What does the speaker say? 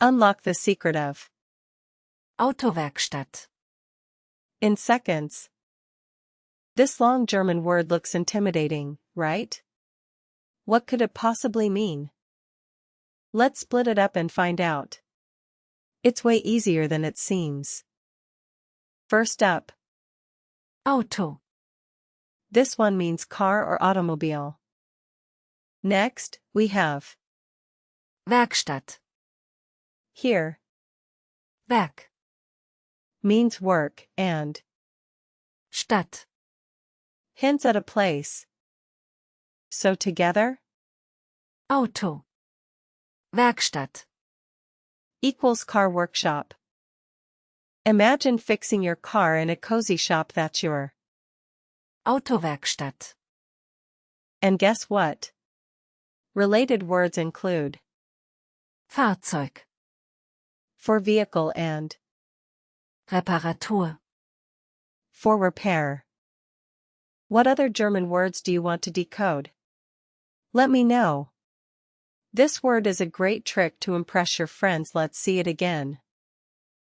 Unlock the secret of. Autowerkstatt. In seconds. This long German word looks intimidating, right? What could it possibly mean? Let's split it up and find out. It's way easier than it seems. First up. Auto. This one means car or automobile. Next, we have Werkstatt. here. Werk. Means work, and Stadt. hints at a place. So together? Auto. Werkstatt. Equals car workshop. Imagine fixing your car in a cozy shop that's your. Autowerkstatt. And guess what? Related words include Fahrzeug. for vehicle and Reparatur. for repair. What other German words do you want to decode? Let me know. This word is a great trick to impress your friends. Let's see it again.